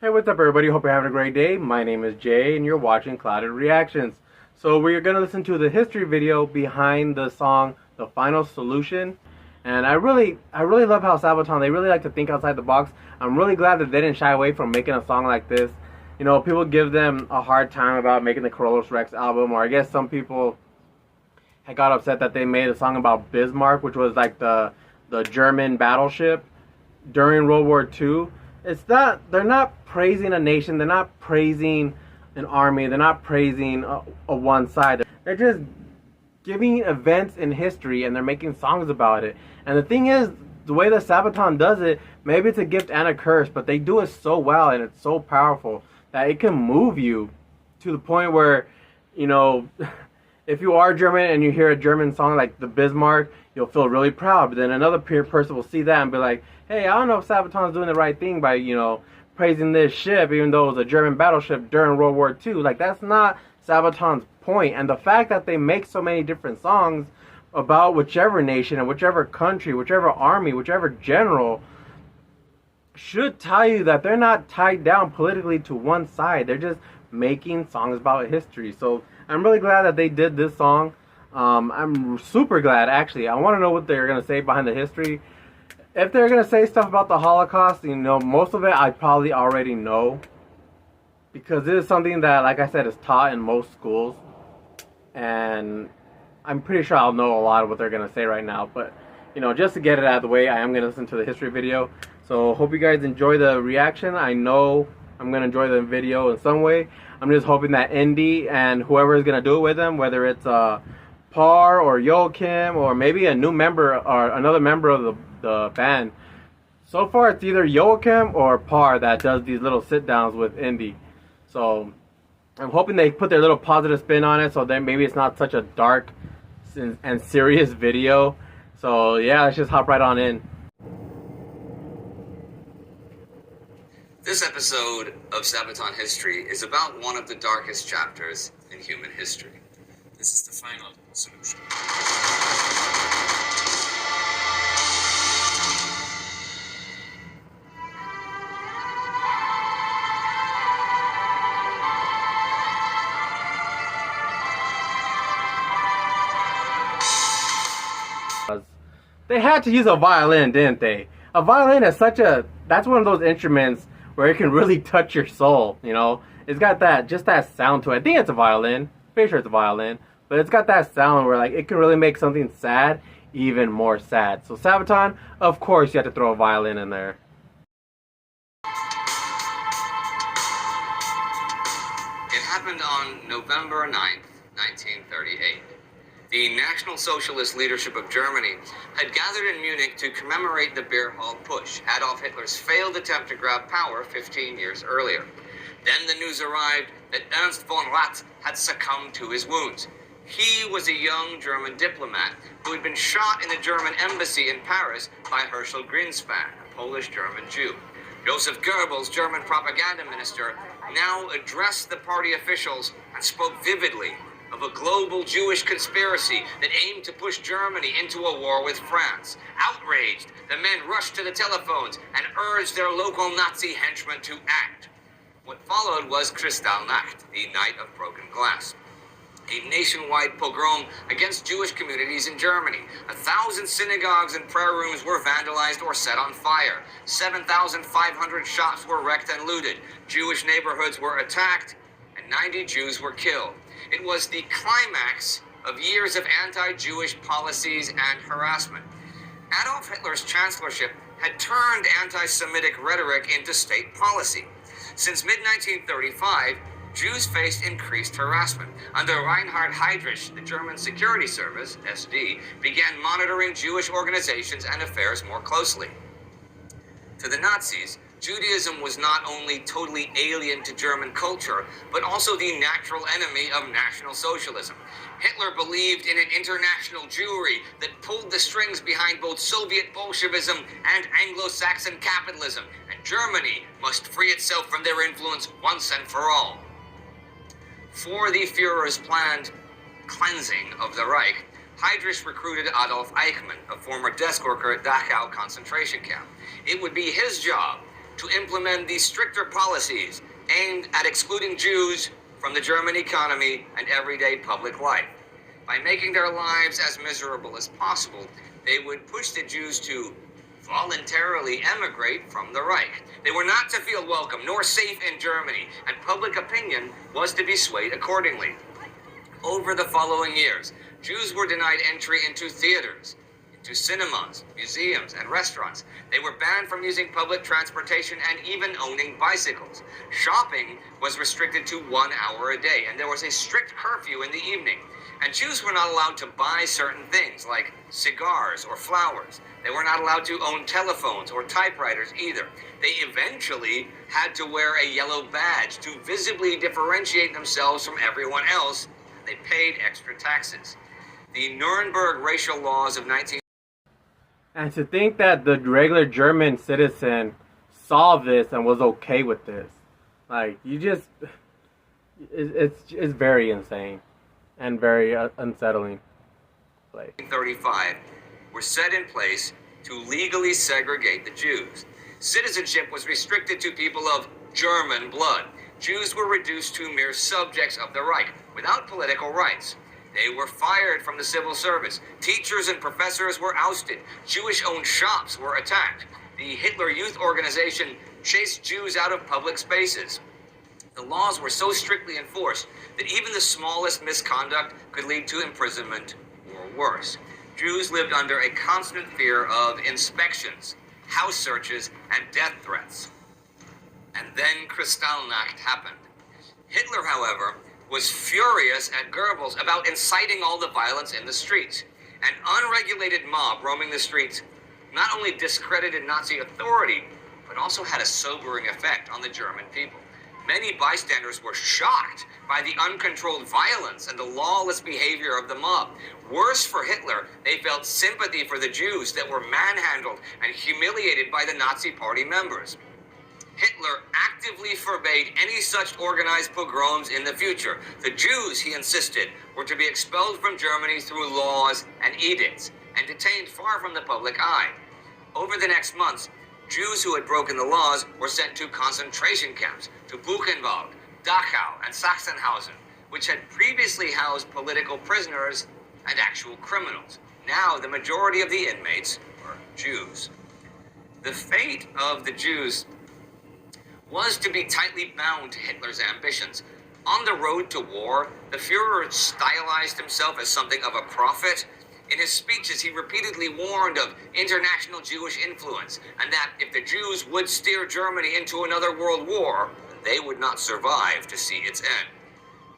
Hey, what's up everybody? Hope you're having a great day. My name is Jay and you're watching Clouded Reactions. So we're going to listen to the history video behind the song The Final Solution. And I really love how Sabaton, they really like to think outside the box. I'm really glad that they didn't shy away from making a song like this. You know, people give them a hard time about making the Carlos Rex album, or I guess some people had got upset that they made a song about Bismarck, which was like the German battleship during World War II. They're not praising a nation, they're not praising an army, they're not praising a one side. They're just giving events in history and they're making songs about it. And the thing is, the way that Sabaton does it, maybe it's a gift and a curse, but they do it so well and it's so powerful that it can move you to the point where, you know, if you are German and you hear a German song like the Bismarck, you'll feel really proud. But then another person will see that and be like, hey, I don't know if Sabaton's doing the right thing by, you know, praising this ship, even though it was a German battleship during World War II. Like, that's not Sabaton's point. And the fact that they make so many different songs about whichever nation and whichever country, whichever army, whichever general, should tell you that they're not tied down politically to one side. They're just making songs about history. So I'm really glad that they did this song. I'm super glad, actually. I want to know what they're going to say behind the history. If they're going to say stuff about the Holocaust, you know, most of it I probably already know. Because this is something that, like I said, is taught in most schools. And I'm pretty sure I'll know a lot of what they're going to say right now. But, you know, just to get it out of the way, I am going to listen to the history video. So, hope you guys enjoy the reaction. I know I'm going to enjoy the video in some way. I'm just hoping that Indy and whoever is going to do it with them, whether it's Par or Joachim or maybe a new member or another member of the band. So far, it's either Joachim or Par that does these little sit-downs with Indy. So, I'm hoping they put their little positive spin on it so then maybe it's not such a dark and serious video. So, yeah, let's just hop right on in. This episode of Sabaton History is about one of the darkest chapters in human history. This is the final solution. They had to use a violin, didn't they? A violin is that's one of those instruments where it can really touch your soul, you know? It's got just that sound to it. I think it's a violin. Pretty sure it's a violin. But it's got that sound where, like, it can really make something sad even more sad. So Sabaton, of course you have to throw a violin in there. It happened on November 9th, 1938. The National Socialist leadership of Germany had gathered in Munich to commemorate the Beer Hall Putsch, Adolf Hitler's failed attempt to grab power 15 years earlier. Then the news arrived that Ernst von Rath had succumbed to his wounds. He was a young German diplomat who had been shot in the German embassy in Paris by Herschel Greenspan, a Polish-German Jew. Joseph Goebbels, German propaganda minister, now addressed the party officials and spoke vividly of a global Jewish conspiracy that aimed to push Germany into a war with France. Outraged, the men rushed to the telephones and urged their local Nazi henchmen to act. What followed was Kristallnacht, the Night of Broken Glass, a nationwide pogrom against Jewish communities in Germany. 1,000 synagogues and prayer rooms were vandalized or set on fire. 7,500 shops were wrecked and looted. Jewish neighborhoods were attacked, and 90 Jews were killed. It was the climax of years of anti-Jewish policies and harassment. Adolf Hitler's chancellorship had turned anti-Semitic rhetoric into state policy. Since mid-1935, Jews faced increased harassment. Under Reinhard Heydrich, the German Security Service, SD, began monitoring Jewish organizations and affairs more closely. To the Nazis, Judaism was not only totally alien to German culture, but also the natural enemy of National Socialism. Hitler believed in an international Jewry that pulled the strings behind both Soviet Bolshevism and Anglo-Saxon capitalism, and Germany must free itself from their influence once and for all. For the Führer's planned cleansing of the Reich, Heydrich recruited Adolf Eichmann, a former desk worker at Dachau concentration camp. It would be his job to implement these stricter policies aimed at excluding Jews from the German economy and everyday public life. By making their lives as miserable as possible, they would push the Jews to voluntarily emigrate from the Reich. They were not to feel welcome nor safe in Germany, and public opinion was to be swayed accordingly. Over the following years, Jews were denied entry into theaters, into cinemas, museums, and restaurants. They were banned from using public transportation and even owning bicycles. Shopping was restricted to 1 hour a day, and there was a strict curfew in the evening. And Jews were not allowed to buy certain things like cigars or flowers. They were not allowed to own telephones or typewriters either. They eventually had to wear a yellow badge to visibly differentiate themselves from everyone else. They paid extra taxes. The Nuremberg racial laws of 19... And to think that the regular German citizen saw this and was okay with this. Like, you just... It's very insane. And very unsettling. 1935 were set in place to legally segregate the Jews. Citizenship was restricted to people of German blood. Jews were reduced to mere subjects of the Reich, without political rights. They were fired from the civil service. Teachers and professors were ousted. Jewish-owned shops were attacked. The Hitler Youth Organization chased Jews out of public spaces. The laws were so strictly enforced that even the smallest misconduct could lead to imprisonment or worse. Jews lived under a constant fear of inspections, house searches, and death threats. And then Kristallnacht happened. Hitler, however, was furious at Goebbels about inciting all the violence in the streets. An unregulated mob roaming the streets not only discredited Nazi authority, but also had a sobering effect on the German people. Many bystanders were shocked by the uncontrolled violence and the lawless behavior of the mob. Worse for Hitler, they felt sympathy for the Jews that were manhandled and humiliated by the Nazi Party members. Hitler actively forbade any such organized pogroms in the future. The Jews, he insisted, were to be expelled from Germany through laws and edicts and detained far from the public eye. Over the next months, Jews who had broken the laws were sent to concentration camps, to Buchenwald, Dachau, and Sachsenhausen, which had previously housed political prisoners and actual criminals. Now, the majority of the inmates were Jews. The fate of the Jews was to be tightly bound to Hitler's ambitions. On the road to war, the Führer stylized himself as something of a prophet. In his speeches, he repeatedly warned of international Jewish influence, and that if the Jews would steer Germany into another world war, they would not survive to see its end.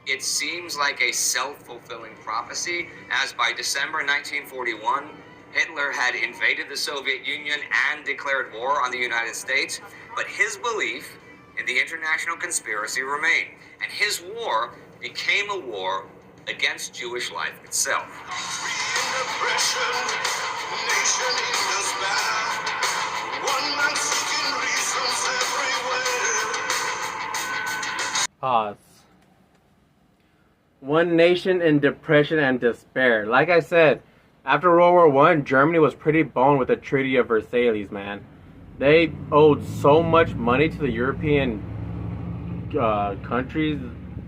It seems like a self-fulfilling prophecy, as by December 1941, Hitler had invaded the Soviet Union and declared war on the United States, but his belief in the international conspiracy remained, and his war became a war against Jewish life itself. Pause. One nation in depression and despair. Like I said, after World War I, Germany was pretty boned with the Treaty of Versailles, man. They owed so much money to the European countries.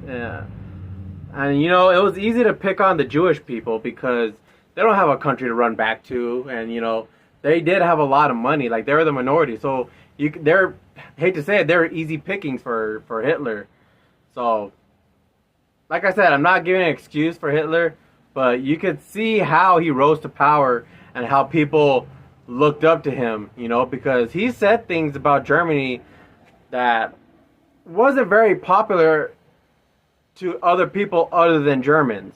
And, you know, it was easy to pick on the Jewish people because they don't have a country to run back to. And, you know, they did have a lot of money. Like, they were the minority. So, they're, hate to say it, they're easy pickings for Hitler. So, like I said, I'm not giving an excuse for Hitler. But you could see how he rose to power and how people looked up to him, you know, because he said things about Germany that wasn't very popular to other people other than Germans.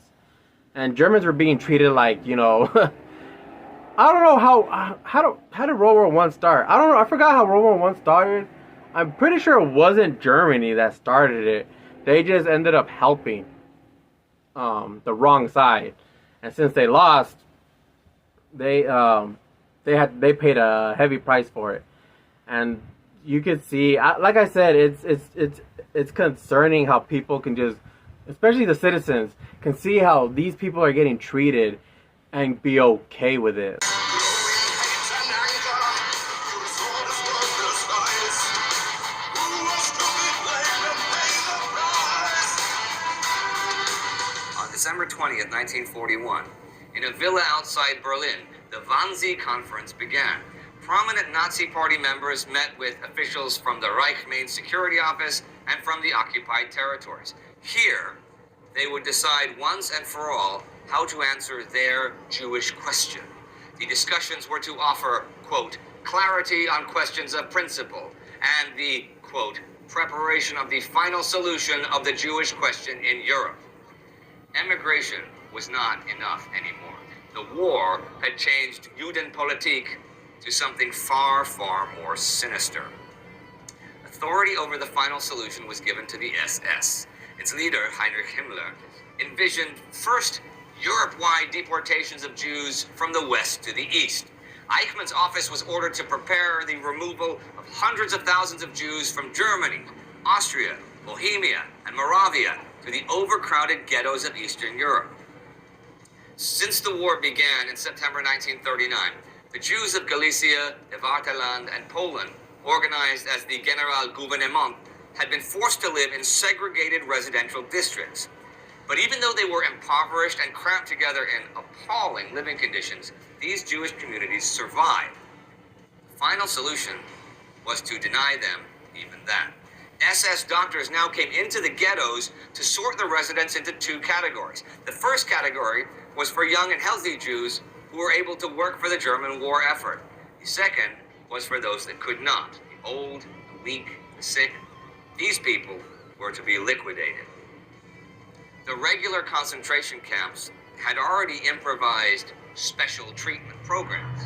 And Germans were being treated like, you know, I don't know how did World War I start? I don't know. I forgot how World War I started. I'm pretty sure it wasn't Germany that started it. They just ended up helping the wrong side. And since they lost, they paid a heavy price for it. And you could see, like I said, it's concerning how people can just, especially the citizens, can see how these people are getting treated and be okay with it. December 20th, 1941, in a villa outside Berlin, the Wannsee Conference began. Prominent Nazi Party members met with officials from the Reich Main Security Office and from the occupied territories. Here, they would decide once and for all how to answer their Jewish question. The discussions were to offer, quote, clarity on questions of principle and the, quote, preparation of the final solution of the Jewish question in Europe. Emigration was not enough anymore. The war had changed Judenpolitik to something far, far more sinister. Authority over the final solution was given to the SS. Its leader, Heinrich Himmler, envisioned first Europe-wide deportations of Jews from the west to the east. Eichmann's office was ordered to prepare the removal of hundreds of thousands of Jews from Germany, Austria, Bohemia, and Moravia to the overcrowded ghettos of Eastern Europe. Since the war began in September 1939, the Jews of Galicia, the Vaterland, and Poland, organized as the Generalgouvernement, had been forced to live in segregated residential districts. But even though they were impoverished and cramped together in appalling living conditions, these Jewish communities survived. The final solution was to deny them even that. SS doctors now came into the ghettos to sort the residents into two categories. The first category was for young and healthy Jews who were able to work for the German war effort. The second was for those that could not, the old, the weak, the sick. These people were to be liquidated. The regular concentration camps had already improvised special treatment programs.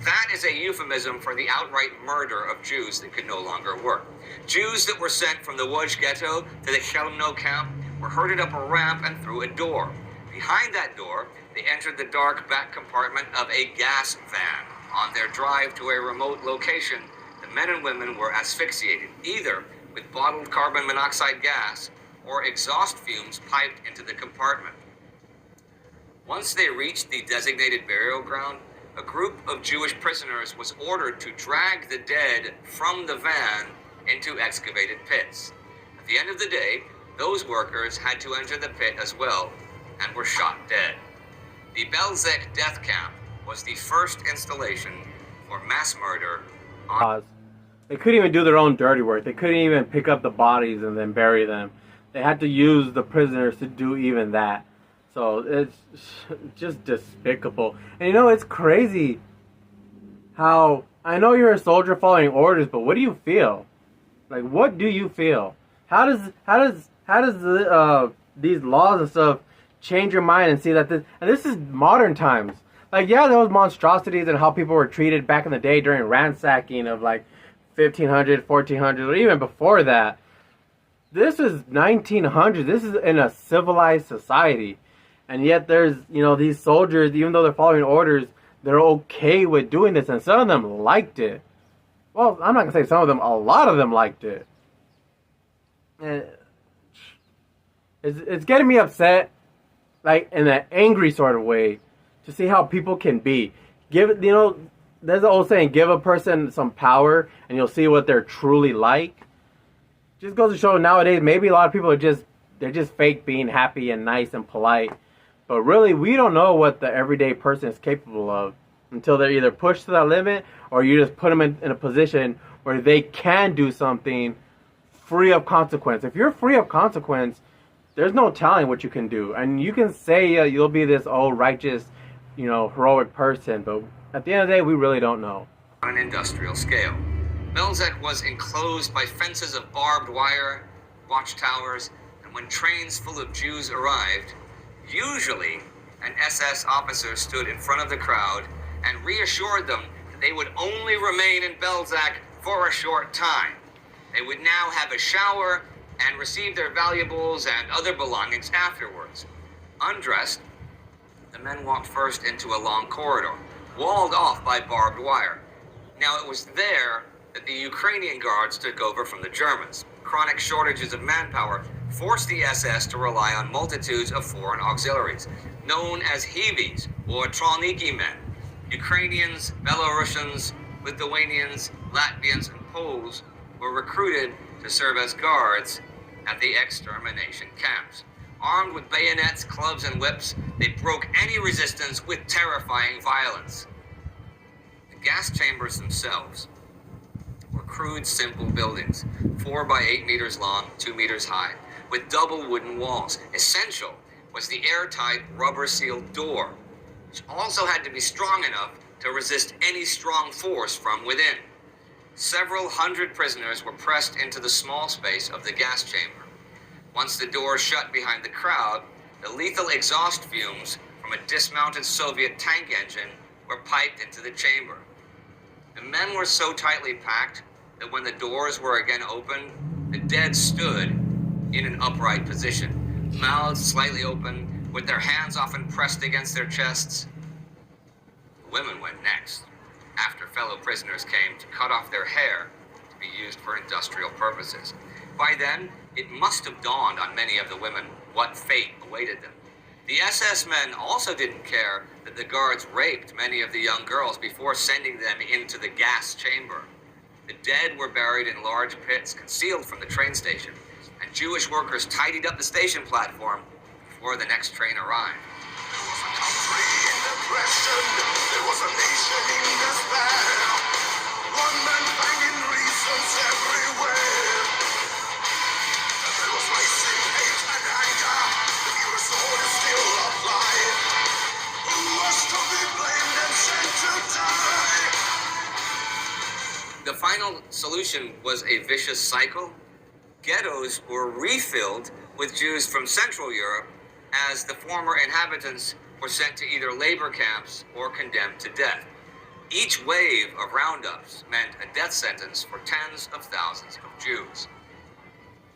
That is a euphemism for the outright murder of Jews that could no longer work. Jews that were sent from the Łódź ghetto to the Chełmno camp were herded up a ramp and through a door. Behind that door, they entered the dark back compartment of a gas van. On their drive to a remote location, the men and women were asphyxiated, either with bottled carbon monoxide gas or exhaust fumes piped into the compartment. Once they reached the designated burial ground, a group of Jewish prisoners was ordered to drag the dead from the van into excavated pits. At the end of the day, those workers had to enter the pit as well and were shot dead. The Belzec death camp was the first installation for mass murder on... They couldn't even do their own dirty work. They couldn't even pick up the bodies and then bury them. They had to use the prisoners to do even that. So it's just despicable. And you know, it's crazy how, I know you're a soldier following orders, but what do you feel? Like, what do you feel? How does these laws and stuff change your mind and see that this is modern times. Like, yeah, there was monstrosities and how people were treated back in the day during ransacking of like 1500, 1400, or even before that. This is 1900. This is in a civilized society. And yet there's, you know, these soldiers, even though they're following orders, they're okay with doing this. And some of them liked it. Well, I'm not going to say some of them. A lot of them liked it. And it's getting me upset, like in an angry sort of way, to see how people can be. There's an old saying, give a person some power and you'll see what they're truly like. Just goes to show nowadays, maybe a lot of people are they're just fake being happy and nice and polite. But really, we don't know what the everyday person is capable of until they're either pushed to that limit or you just put them in a position where they can do something free of consequence. If you're free of consequence, there's no telling what you can do. And you can say you'll be this righteous, heroic person, but at the end of the day, we really don't know. On an industrial scale, Belzec was enclosed by fences of barbed wire, watchtowers, and when trains full of Jews arrived, usually an SS officer stood in front of the crowd and reassured them that they would only remain in Belzec for a short time. They would now have a shower and receive their valuables and other belongings afterwards. Undressed, the men walked first into a long corridor, walled off by barbed wire. Now it was there that the Ukrainian guards took over from the Germans. Chronic shortages of manpower forced the SS to rely on multitudes of foreign auxiliaries, known as Hivis or Trolniki men. Ukrainians, Belarusians, Lithuanians, Latvians, and Poles were recruited to serve as guards at the extermination camps. Armed with bayonets, clubs, and whips, they broke any resistance with terrifying violence. The gas chambers themselves were crude, simple buildings, 4 by 8 meters long, 2 meters high, with double wooden walls. Essential was the airtight, rubber-sealed door, which also had to be strong enough to resist any strong force from within. Several hundred prisoners were pressed into the small space of the gas chamber. Once the door shut behind the crowd, the lethal exhaust fumes from a dismounted Soviet tank engine were piped into the chamber. The men were so tightly packed that when the doors were again opened, the dead stood in an upright position, mouths slightly open, with their hands often pressed against their chests. The women went next, after fellow prisoners came to cut off their hair to be used for industrial purposes. By then, it must have dawned on many of the women what fate awaited them. The SS men also didn't care that the guards raped many of the young girls before sending them into the gas chamber. The dead were buried in large pits concealed from the train station, and Jewish workers tidied up the station platform before the next train arrived. There was a country in depression, there was a nation in despair. One man finding reasons everywhere. And there was racing hate and anger, the pure soul is still alive. Who was to be blamed and sent to die? The final solution was a vicious cycle. Ghettos were refilled with Jews from Central Europe as the former inhabitants were sent to either labor camps or condemned to death. Each wave of roundups meant a death sentence for tens of thousands of Jews.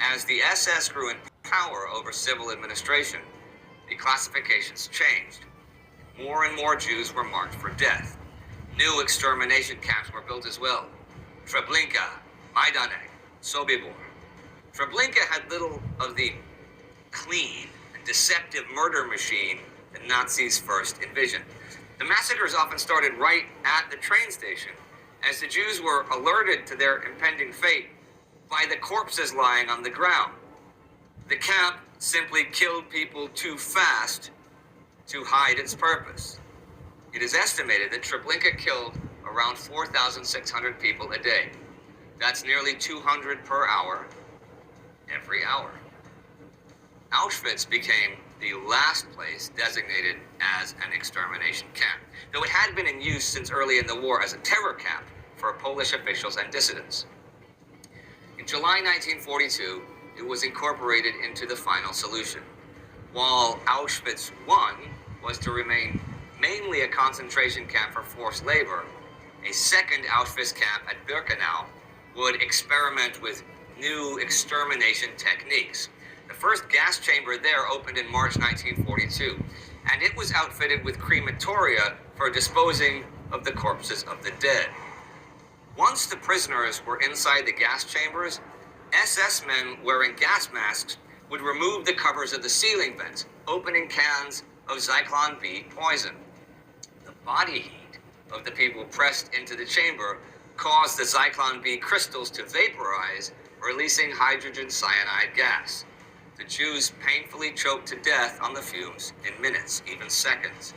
As the SS grew in power over civil administration, the classifications changed. More and more Jews were marked for death. New extermination camps were built as well. Treblinka, Majdanek, Sobibor. Treblinka had little of the clean and deceptive murder machine the Nazis first envisioned. The massacres often started right at the train station, as the Jews were alerted to their impending fate by the corpses lying on the ground. The camp simply killed people too fast to hide its purpose. It is estimated that Treblinka killed around 4,600 people a day. That's nearly 200 per hour, every hour. Auschwitz became the last place designated as an extermination camp, though it had been in use since early in the war as a terror camp for Polish officials and dissidents. In July 1942, it was incorporated into the final solution. While Auschwitz I was to remain mainly a concentration camp for forced labor, a second Auschwitz camp at Birkenau would experiment with new extermination techniques. The first gas chamber there opened in March 1942, and it was outfitted with crematoria for disposing of the corpses of the dead. Once the prisoners were inside the gas chambers, SS men wearing gas masks would remove the covers of the ceiling vents, opening cans of Zyklon B poison. The body heat of the people pressed into the chamber caused the Zyklon B crystals to vaporize, releasing hydrogen cyanide gas. The Jews painfully choked to death on the fumes in minutes, even seconds.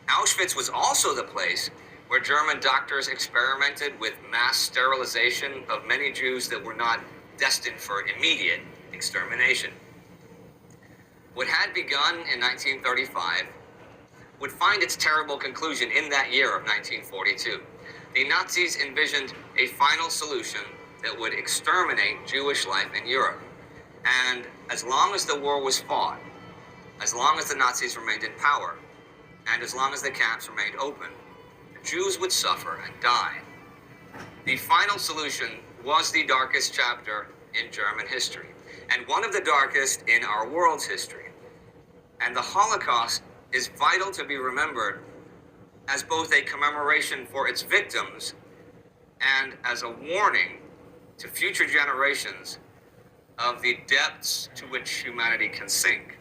Auschwitz was also the place where German doctors experimented with mass sterilization of many Jews that were not destined for immediate extermination. What had begun in 1935 would find its terrible conclusion in that year of 1942. The Nazis envisioned a final solution that would exterminate Jewish life in Europe. And as long as the war was fought, as long as the Nazis remained in power, and as long as the camps remained open, the Jews would suffer and die. The final solution was the darkest chapter in German history, and one of the darkest in our world's history. And the Holocaust is vital to be remembered as both a commemoration for its victims and as a warning to future generations of the depths to which humanity can sink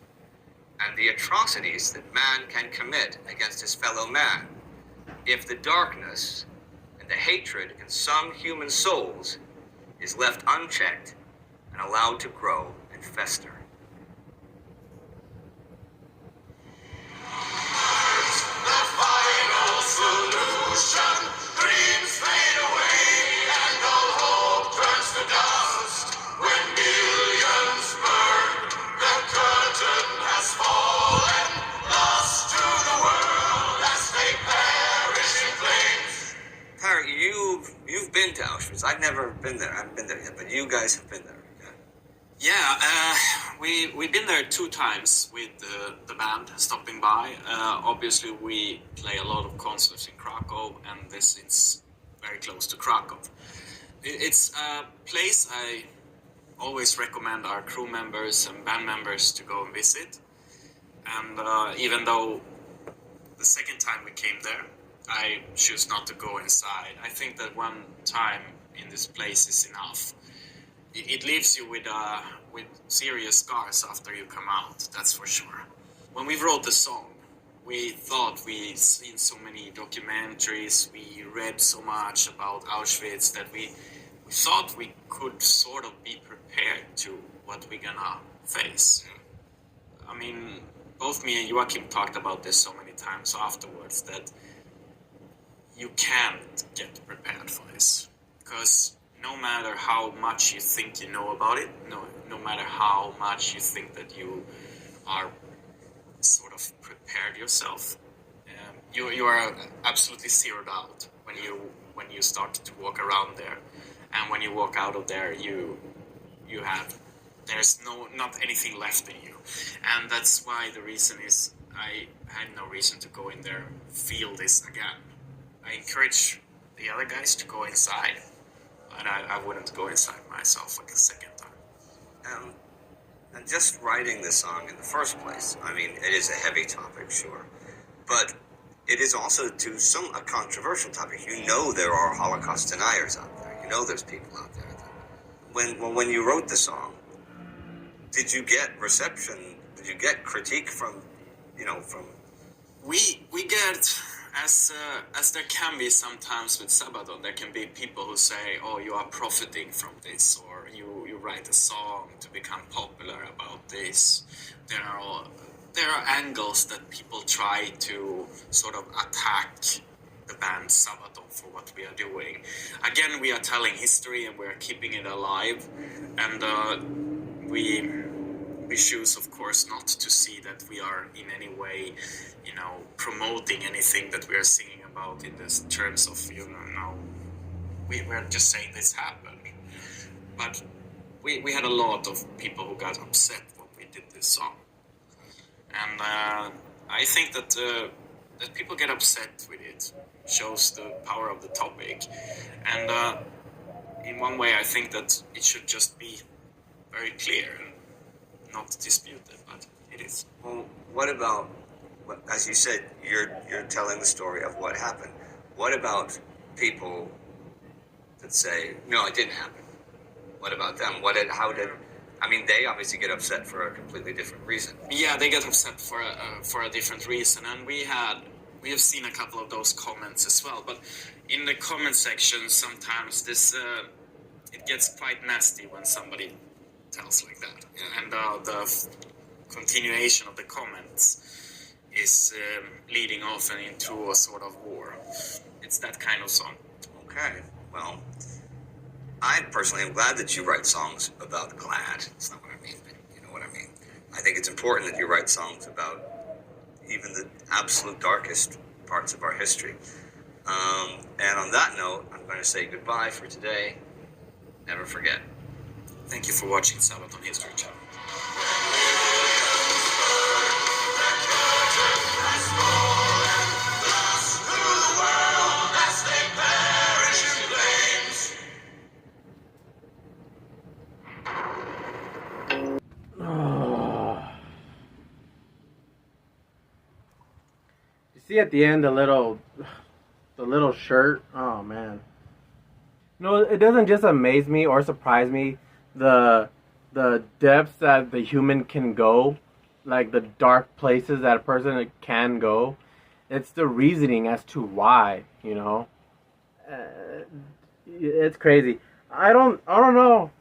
and the atrocities that man can commit against his fellow man if the darkness and the hatred in some human souls is left unchecked and allowed to grow and fester. never been there. I haven't been there yet, but you guys have been there. Yeah, we've been there 2 times with the band stopping by. Obviously, we play a lot of concerts in Krakow, and this is very close to Krakow. It's a place I always recommend our crew members and band members to go and visit. And even though the second time we came there, I choose not to go inside. I think that one time in this place is enough. It leaves you with serious scars after you come out, that's for sure. When we wrote the song, we thought we'd seen so many documentaries, we read so much about Auschwitz that we thought we could sort of be prepared to what we're gonna face. I mean, both me and Joachim talked about this so many times afterwards that you can't get prepared for this. Because no matter how much you think you know about it, no matter how much you think that you are sort of prepared yourself, you are absolutely zeroed out when you start to walk around there, and when you walk out of there, there's not anything left in you, and that's why the reason is I had no reason to go in there, feel this again. I encourage the other guys to go inside. And I wouldn't go inside myself like a second time. And just writing this song in the first place, I mean, it is a heavy topic, sure, but it is also a controversial topic. You know there are Holocaust deniers out there. You know there's people out there. When you wrote the song, did you get reception? Did you get critique from? We get. As there can be sometimes with Sabaton, there can be people who say, oh, you are profiting from this, or you write a song to become popular about this. There are angles that people try to sort of attack the band Sabaton for what we are doing. Again, we are telling history and we are keeping it alive, and we choose, of course, not to see that we are in any way, promoting anything that we are singing about in this terms of, we're just saying this happened. But we had a lot of people who got upset when we did this song. And I think that people get upset with it shows the power of the topic. And in one way, I think that it should just be very clear and not disputed, but it is. Well, what about, as you said, you're telling the story of what happened. What about people that say, no, it didn't happen? What about them? They obviously get upset for a completely different reason. Yeah, they get upset for a different reason, and we have seen a couple of those comments as well. But in the comment section, sometimes it gets quite nasty when somebody tells like that, and the continuation of the comments is leading off and into a sort of war. It's that kind of song. Okay, well, I personally am glad that you write songs about GLAAD. That's not what I mean, but you know what I mean. I think it's important that you write songs about even the absolute darkest parts of our history. And on that note, I'm going to say goodbye for today. Never forget. Thank you for watching Sabaton History Channel. You see at the end the little shirt? Oh man. No, it doesn't just amaze me or surprise me the depths that the human can go, like the dark places that a person can go. It's the reasoning as to why, it's crazy. I don't know.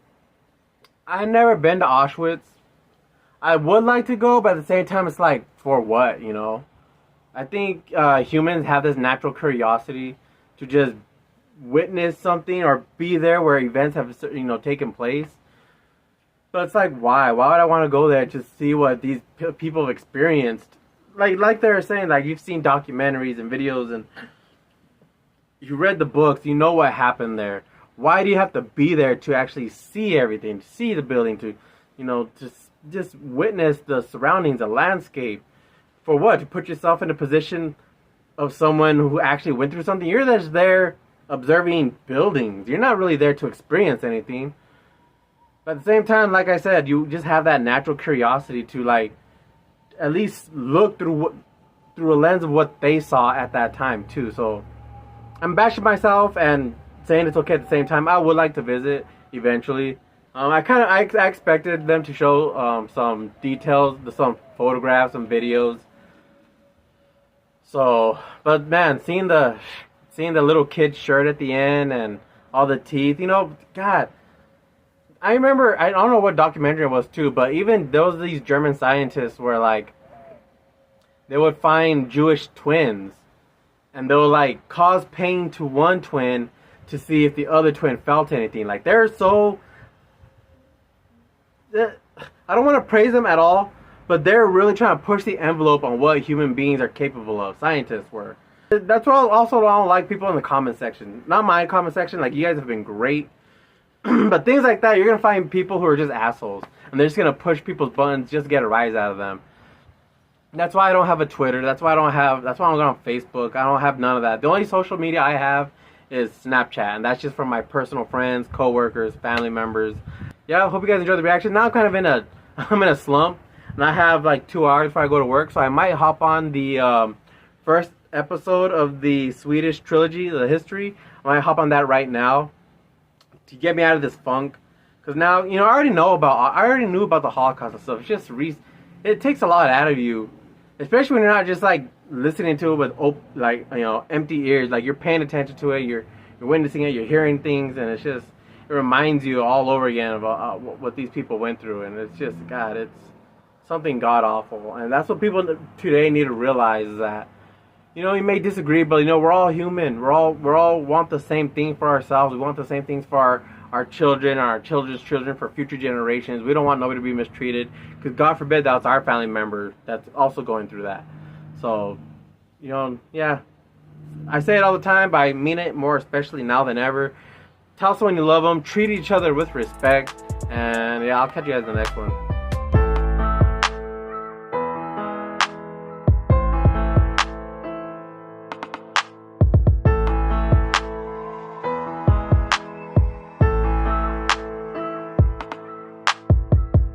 I've never been to Auschwitz. I would like to go, but at the same time, it's like, for what, I think humans have this natural curiosity to just witness something or be there where events have, taken place. But it's like, why? Why would I want to go there to see what these people have experienced? Like they were saying, like, you've seen documentaries and videos and you read the books, you know what happened there. Why do you have to be there to actually see everything, to see the building, to, you know, just witness the surroundings, the landscape? For what? To put yourself in a position of someone who actually went through something? You're just there observing buildings. You're not really there to experience anything. But at the same time, like I said, you just have that natural curiosity to, like, at least look through a lens of what they saw at that time too. So I'm bashing myself and saying it's okay at the same time. I would like to visit eventually. I expected them to show some details, some photographs, some videos. So, but man, seeing the little kid's shirt at the end and all the teeth, you know, God. I remember, I don't know what documentary it was too, but even there was these German scientists where, like, they would find Jewish twins and they would, like, cause pain to one twin to see if the other twin felt anything. Like, they're so, I don't want to praise them at all, but they're really trying to push the envelope on what human beings are capable of. Scientists were. That's why I don't like people in the comment section. Not my comment section. Like, you guys have been great. But things like that, you're going to find people who are just assholes. And they're just going to push people's buttons just to get a rise out of them. That's why I don't have a Twitter. That's why I don't go on Facebook. I don't have none of that. The only social media I have is Snapchat. And that's just from my personal friends, coworkers, family members. Yeah, I hope you guys enjoyed the reaction. Now I'm in a slump. And I have like 2 hours before I go to work. So I might hop on the first episode of the Swedish trilogy, the history. I might hop on that right now to get me out of this funk, because now, you know, I already knew about the Holocaust and stuff. It's just it takes a lot out of you, especially when you're not just like listening to it with like, you know, empty ears. Like, you're paying attention to it, you're witnessing it, you're hearing things, and it reminds you all over again about what these people went through. And it's just, God, it's something god awful. And that's what people today need to realize, is that, you know, you may disagree, but, you know, we're all human. We're all want the same thing for ourselves. We want the same things for our children, our children's children, for future generations. We don't want nobody to be mistreated, because God forbid that's our family member that's also going through that. So, you know, yeah, I say it all the time, but I mean it more especially now than ever. Tell someone you love them. Treat each other with respect. And yeah, I'll catch you guys in the next one.